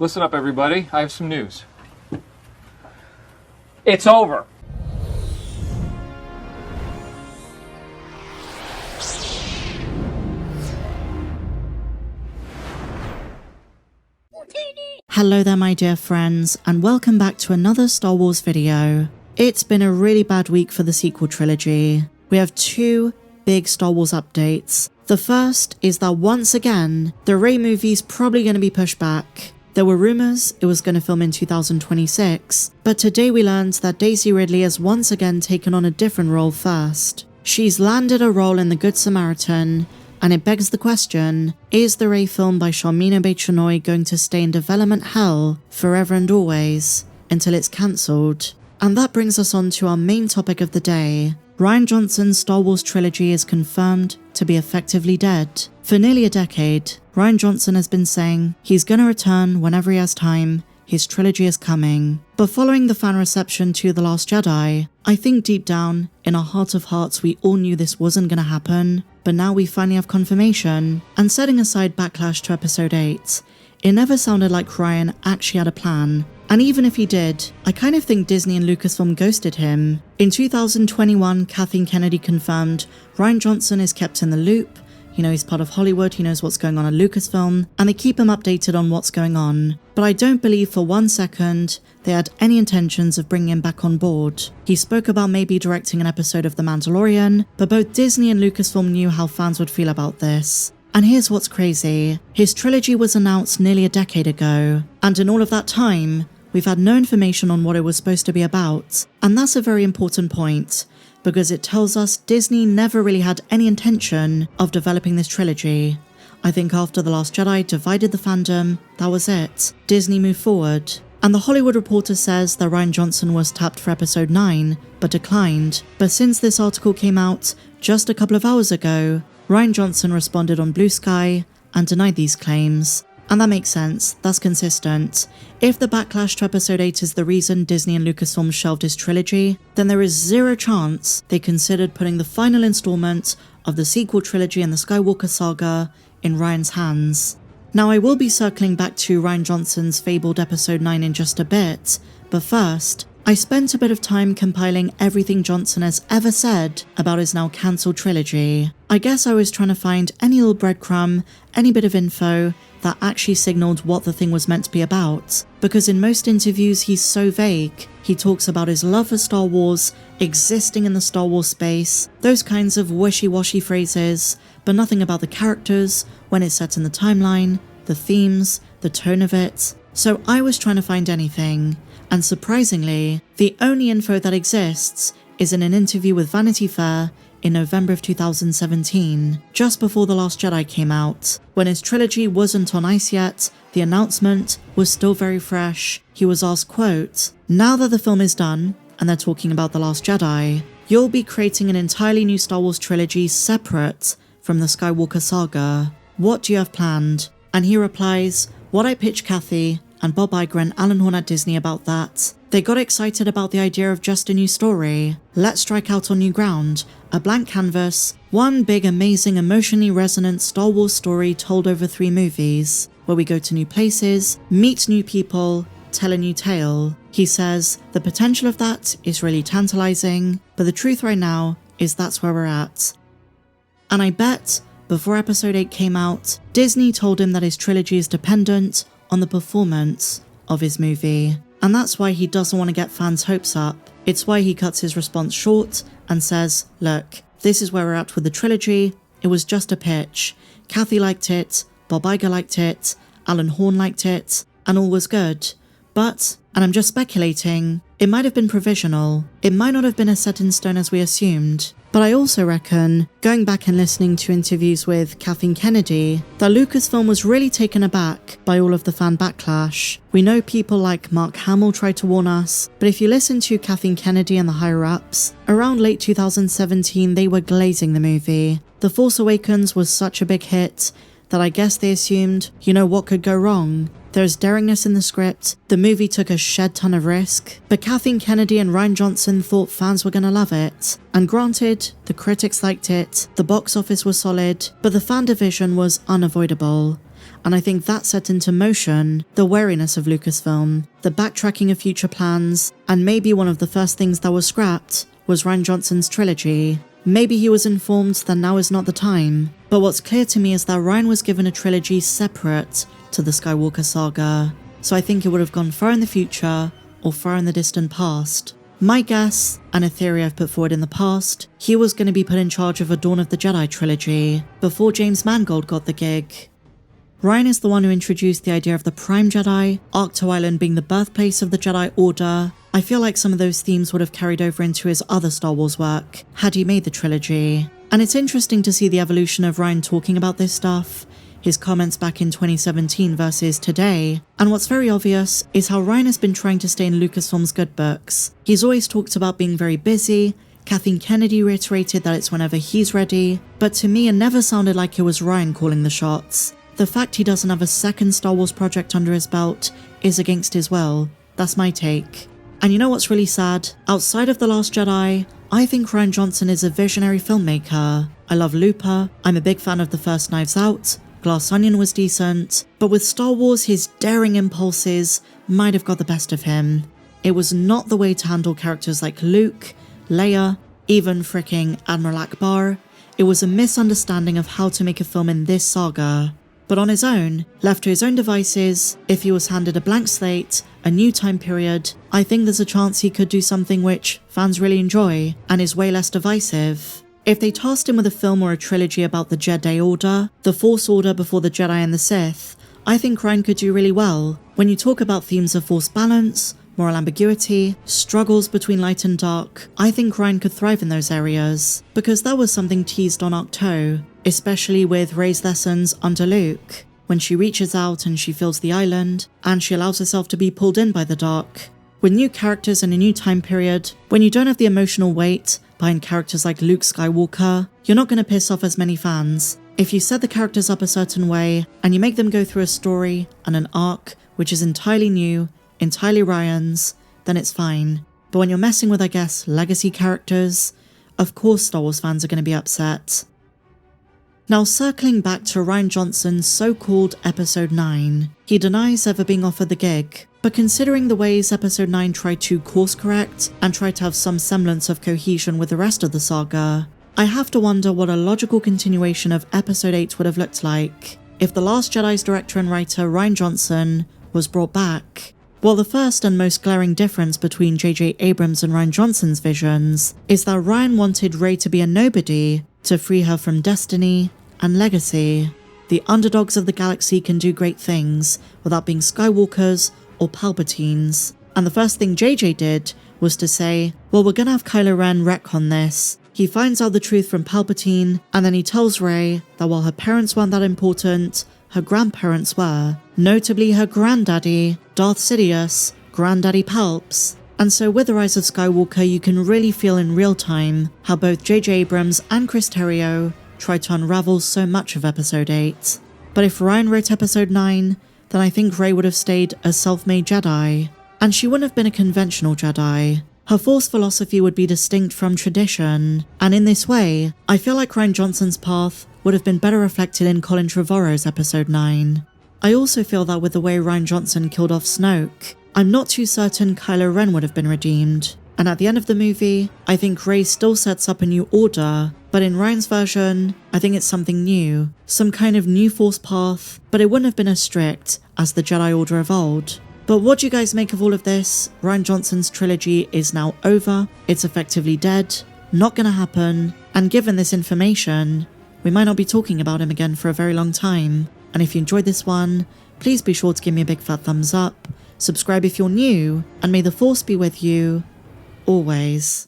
Listen up, everybody. I have some news. It's over. Hello there, my dear friends, and welcome back to another Star Wars video. It's been a really bad week for the sequel trilogy. We have two big Star Wars updates. The first is that once again, the Rey movie's probably going to be pushed back. There were rumours it was going to film in 2026, but today we learned that Daisy Ridley has once again taken on a different role first. She's landed a role in The Good Samaritan, and it begs the question, is the Rey film by Sharmina Bay-Chenoy going to stay in development hell forever and always, until it's cancelled? And that brings us on to our main topic of the day. Rian Johnson's Star Wars trilogy is confirmed to be effectively dead. For nearly a decade, Rian Johnson has been saying he's gonna return whenever he has time, his trilogy is coming. But following the fan reception to The Last Jedi, I think deep down, in our heart of hearts, we all knew this wasn't gonna happen, but now we finally have confirmation. And setting aside backlash to episode 8, it never sounded like Rian actually had a plan. And even if he did, I kind of think Disney and Lucasfilm ghosted him. In 2021, Kathleen Kennedy confirmed Rian Johnson is kept in the loop. You know, he's part of Hollywood, he knows what's going on at Lucasfilm, and they keep him updated on what's going on. But I don't believe for 1 second they had any intentions of bringing him back on board. He spoke about maybe directing an episode of The Mandalorian, but both Disney and Lucasfilm knew how fans would feel about this. And here's what's crazy. His trilogy was announced nearly a decade ago, and in all of that time, we've had no information on what it was supposed to be about. And that's a very important point, because it tells us Disney never really had any intention of developing this trilogy. I think after The Last Jedi divided the fandom, that was it. Disney moved forward. And The Hollywood Reporter says that Rian Johnson was tapped for episode 9, but declined. But since this article came out just a couple of hours ago, Rian Johnson responded on Blue Sky and denied these claims. And that makes sense, that's consistent. If the backlash to episode 8 is the reason Disney and Lucasfilm shelved his trilogy, then there is zero chance they considered putting the final installment of the sequel trilogy and the Skywalker saga in Rian's hands. Now I will be circling back to Rian Johnson's fabled episode 9 in just a bit, but first, I spent a bit of time compiling everything Johnson has ever said about his now cancelled trilogy. I guess I was trying to find any little breadcrumb, any bit of info that actually signaled what the thing was meant to be about. Because in most interviews he's so vague. He talks about his love for Star Wars, existing in the Star Wars space, those kinds of wishy-washy phrases, but nothing about the characters, when it's set in the timeline, the themes, the tone of it. So I was trying to find anything. And surprisingly, the only info that exists is in an interview with Vanity Fair in November of 2017, just before The Last Jedi came out. When his trilogy wasn't on ice yet, the announcement was still very fresh. He was asked, quote, "Now that the film is done, and they're talking about The Last Jedi, you'll be creating an entirely new Star Wars trilogy separate from the Skywalker saga. What do you have planned?" And he replies, "What I pitched Kathy and Bob Iger and Alan Horn at Disney about that. They got excited about the idea of just a new story. Let's strike out on new ground. A blank canvas. One big, amazing, emotionally resonant Star Wars story told over 3 movies, where we go to new places, meet new people, tell a new tale." He says, "The potential of that is really tantalizing, but the truth right now is that's where we're at." And I bet, before episode 8 came out, Disney told him that his trilogy is dependent on the performance of his movie. And that's why he doesn't want to get fans' hopes up. It's why he cuts his response short and says, "Look, this is where we're at with the trilogy. It was just a pitch. Kathy liked it, Bob Iger liked it, Alan Horn liked it, and all was good. But, and I'm just speculating, it might have been provisional. It might not have been as set in stone as we assumed." But I also reckon, going back and listening to interviews with Kathleen Kennedy, that Lucasfilm was really taken aback by all of the fan backlash. We know people like Mark Hamill tried to warn us, but if you listen to Kathleen Kennedy and the higher-ups, around late 2017 they were glazing the movie. The Force Awakens was such a big hit that I guess they assumed, you know, what could go wrong? There's daringness in the script, the movie took a shed ton of risk, but Kathleen Kennedy and Rian Johnson thought fans were gonna love it. And granted, the critics liked it, the box office was solid, but the fan division was unavoidable. and I think that set into motion the wariness of Lucasfilm, the backtracking of future plans, and maybe one of the first things that was scrapped was Rian Johnson's trilogy. Maybe he was informed that now is not the time, but what's clear to me is that Rian was given a trilogy separate to the Skywalker saga, so I think it would have gone far in the future or far in the distant past. My guess, and a theory I've put forward in the past, he was going to be put in charge of a Dawn of the Jedi trilogy before James Mangold got the gig. Rian is the one who introduced the idea of the Prime Jedi, Ahch-To Island being the birthplace of the Jedi Order. I feel like some of those themes would have carried over into his other Star Wars work had he made the trilogy. And it's interesting to see the evolution of Rian talking about this stuff, his comments back in 2017 versus today, and what's very obvious is how Rian has been trying to stay in Lucasfilm's good books. He's always talked about being very busy, Kathleen Kennedy reiterated that it's whenever he's ready, but to me it never sounded like it was Rian calling the shots. The fact he doesn't have a second Star Wars project under his belt is against his will. That's my take. And you know what's really sad? Outside of The Last Jedi, I think Rian Johnson is a visionary filmmaker. I love Looper, I'm a big fan of the first Knives Out, Glass Onion was decent, but with Star Wars his daring impulses might have got the best of him. It was not the way to handle characters like Luke, Leia, even fricking Admiral Akbar. It was a misunderstanding of how to make a film in this saga. But on his own, left to his own devices, if he was handed a blank slate, a new time period, I think there's a chance he could do something which fans really enjoy and is way less divisive. If they tasked him with a film or a trilogy about the Jedi Order, the Force Order before the Jedi and the Sith, I think Rian could do really well. When you talk about themes of force balance, moral ambiguity, struggles between light and dark, I think Rian could thrive in those areas, because that was something teased on Ahch-To, especially with Rey's lessons under Luke, when she reaches out and she feels the island, and she allows herself to be pulled in by the dark. With new characters and a new time period, when you don't have the emotional weight behind characters like Luke Skywalker, you're not going to piss off as many fans. If you set the characters up a certain way, and you make them go through a story and an arc which is entirely new, entirely Rian's, then it's fine. But when you're messing with, I guess, legacy characters, of course Star Wars fans are going to be upset. Now circling back to Rian Johnson's so-called Episode 9, he denies ever being offered the gig, but considering the ways Episode 9 tried to course correct and tried to have some semblance of cohesion with the rest of the saga, I have to wonder what a logical continuation of Episode 8 would have looked like if The Last Jedi's director and writer Rian Johnson was brought back. Well, the first and most glaring difference between J.J. Abrams and Rian Johnson's visions is that Rian wanted Rey to be a nobody to free her from destiny and legacy. The underdogs of the galaxy can do great things without being Skywalkers or Palpatines. And the first thing JJ did was to say, well, we're gonna have Kylo Ren retcon this. He finds out the truth from Palpatine, and then he tells Rey that while her parents weren't that important, her grandparents were. Notably her granddaddy, Darth Sidious, Granddaddy Palps. And so with The Rise of Skywalker, you can really feel in real time how both J.J. Abrams and Chris Terrio tried to unravel so much of Episode 8. But if Rian wrote Episode 9, then I think Rey would have stayed a self-made Jedi. And she wouldn't have been a conventional Jedi. Her Force philosophy would be distinct from tradition. And in this way, I feel like Rian Johnson's path would have been better reflected in Colin Trevorrow's Episode 9. I also feel that with the way Rian Johnson killed off Snoke, I'm not too certain Kylo Ren would have been redeemed. And at the end of the movie, I think Rey still sets up a new order, but in Rian's version, I think it's something new, some kind of new Force path, but it wouldn't have been as strict as the Jedi Order of old. But what do you guys make of all of this? Rian Johnson's trilogy is now over, it's effectively dead, not gonna happen, and given this information, we might not be talking about him again for a very long time. And if you enjoyed this one, please be sure to give me a big fat thumbs up, subscribe if you're new, and may the Force be with you always.